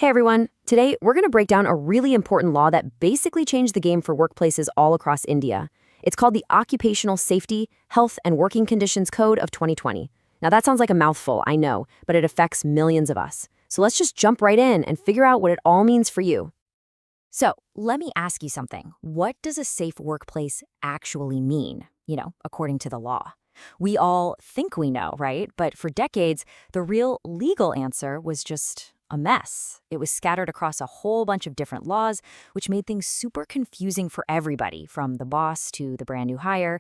Hey everyone, today we're going to break down a really important law that basically changed the game for workplaces all across India. It's called the Occupational Safety, Health and Working Conditions Code of 2020. Now that sounds like a mouthful, I know, but it affects millions of us. So let's just jump right in and figure out what it all means for you. So, let me ask you something. What does a safe workplace actually mean, according to the law? We all think we know, right? But for decades, the real legal answer was just a mess. It was scattered across a whole bunch of different laws, which made things super confusing for everybody, from the boss to the brand new hire.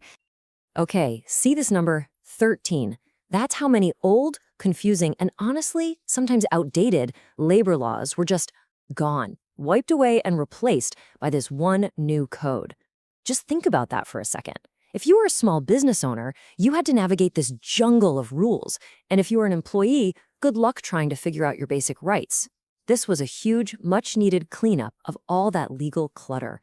Okay, see this number 13. That's how many old, confusing, and honestly, sometimes outdated labor laws were just gone, wiped away, and replaced by this one new code. Just think about that for a second. If you were a small business owner, you had to navigate this jungle of rules. And if you were an employee, good luck trying to figure out your basic rights. This was a huge, much-needed cleanup of all that legal clutter.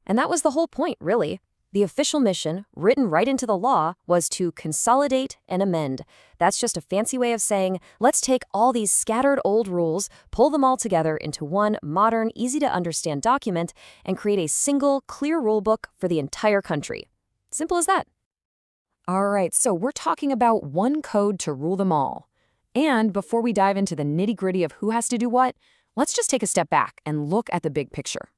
And that was the whole point, really. The official mission, written right into the law, was to consolidate and amend. That's just a fancy way of saying, let's take all these scattered old rules, pull them all together into one modern, easy-to-understand document, and create a single, clear rulebook for the entire country. Simple as that. All right, so we're talking about one code to rule them all. And before we dive into the nitty-gritty of who has to do what, let's just take a step back and look at the big picture.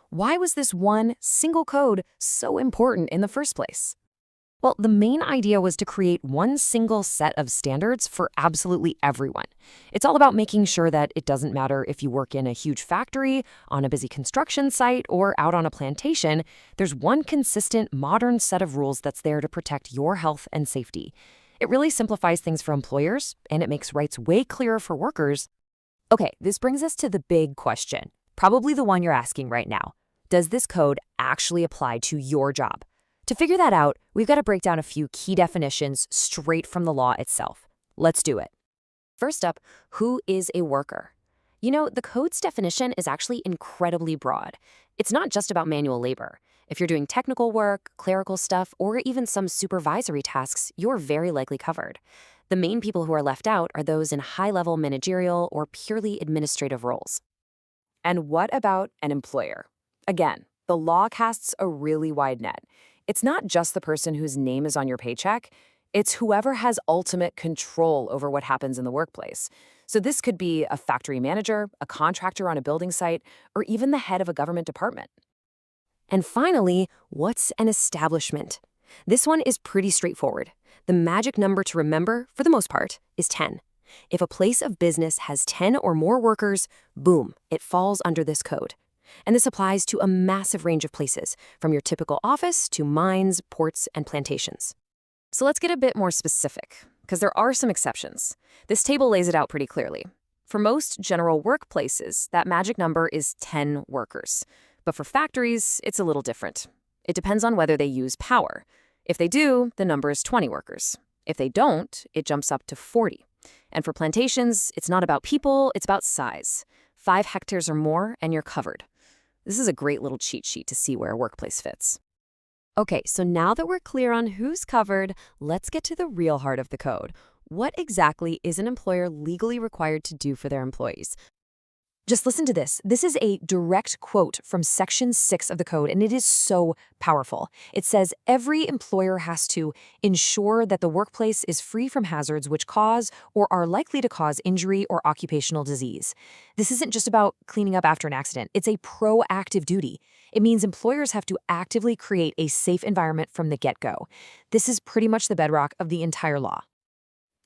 Why was this one single code so important in the first place? Well, the main idea was to create one single set of standards for absolutely everyone. It's all about making sure that it doesn't matter if you work in a huge factory, on a busy construction site, or out on a plantation. There's one consistent, modern set of rules that's there to protect your health and safety. It really simplifies things for employers, and it makes rights way clearer for workers. Okay, this brings us to the big question, probably the one you're asking right now. Does this code actually apply to your job? To figure that out, we've got to break down a few key definitions straight from the law itself. Let's do it. First up, who is a worker? The code's definition is actually incredibly broad. It's not just about manual labor. If you're doing technical work, clerical stuff, or even some supervisory tasks, you're very likely covered. The main people who are left out are those in high-level managerial or purely administrative roles. And what about an employer? Again, the law casts a really wide net. It's not just the person whose name is on your paycheck. It's whoever has ultimate control over what happens in the workplace. So this could be a factory manager, a contractor on a building site, or even the head of a government department. And finally, what's an establishment? This one is pretty straightforward. The magic number to remember, for the most part, is 10. If a place of business has 10 or more workers, boom, it falls under this code. And this applies to a massive range of places, from your typical office to mines, ports, and plantations. So let's get a bit more specific, because there are some exceptions. This table lays it out pretty clearly. For most general workplaces, that magic number is 10 workers. But for factories, it's a little different. It depends on whether they use power. If they do, the number is 20 workers. If they don't, it jumps up to 40. And for plantations, it's not about people, it's about size. 5 hectares or more, and you're covered. This is a great little cheat sheet to see where a workplace fits. Okay, so now that we're clear on who's covered, let's get to the real heart of the code. What exactly is an employer legally required to do for their employees? Just listen to this. This is a direct quote from Section 6 of the code, and it is so powerful. It says every employer has to ensure that the workplace is free from hazards which cause or are likely to cause injury or occupational disease. This isn't just about cleaning up after an accident. It's a proactive duty. It means employers have to actively create a safe environment from the get-go. This is pretty much the bedrock of the entire law.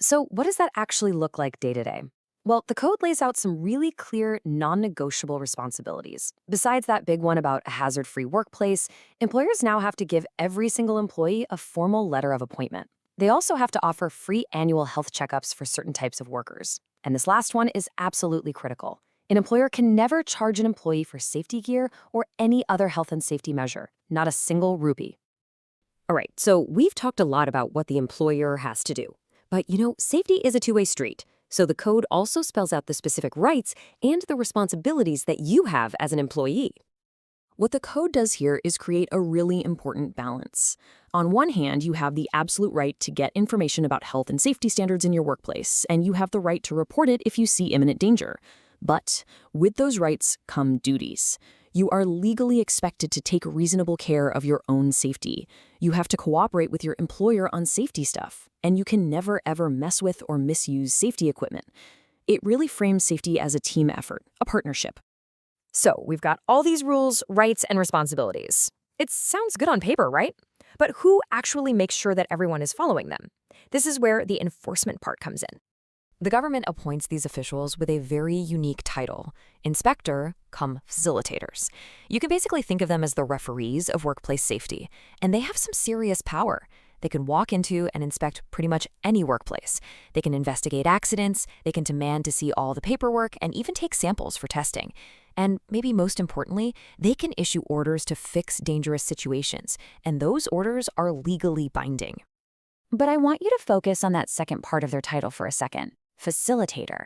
So what does that actually look like day to day? Well, the code lays out some really clear, non-negotiable responsibilities. Besides that big one about a hazard-free workplace, employers now have to give every single employee a formal letter of appointment. They also have to offer free annual health checkups for certain types of workers. And this last one is absolutely critical. An employer can never charge an employee for safety gear or any other health and safety measure, not a single rupee. All right, so we've talked a lot about what the employer has to do. But safety is a two-way street. So the code also spells out the specific rights and the responsibilities that you have as an employee. What the code does here is create a really important balance. On one hand, you have the absolute right to get information about health and safety standards in your workplace, and you have the right to report it if you see imminent danger. But with those rights come duties. You are legally expected to take reasonable care of your own safety. You have to cooperate with your employer on safety stuff, and you can never ever mess with or misuse safety equipment. It really frames safety as a team effort, a partnership. So we've got all these rules, rights, and responsibilities. It sounds good on paper, right? But who actually makes sure that everyone is following them? This is where the enforcement part comes in. The government appoints these officials with a very unique title, inspector cum facilitators. You can basically think of them as the referees of workplace safety, and they have some serious power. They can walk into and inspect pretty much any workplace. They can investigate accidents, they can demand to see all the paperwork, and even take samples for testing. And maybe most importantly, they can issue orders to fix dangerous situations, and those orders are legally binding. But I want you to focus on that second part of their title for a second, facilitator.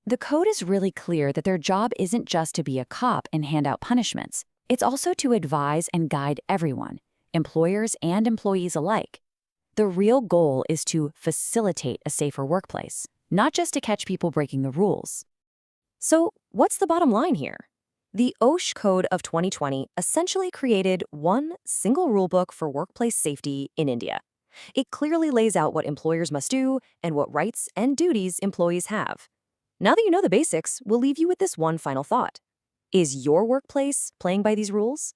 The code is really clear that their job isn't just to be a cop and hand out punishments. It's also to advise and guide everyone, employers and employees alike. The real goal is to facilitate a safer workplace, not just to catch people breaking the rules. So what's the bottom line here? The OSH Code of 2020 essentially created one single rulebook for workplace safety in India. It clearly lays out what employers must do and what rights and duties employees have. Now that you know the basics, we'll leave you with this one final thought. Is your workplace playing by these rules?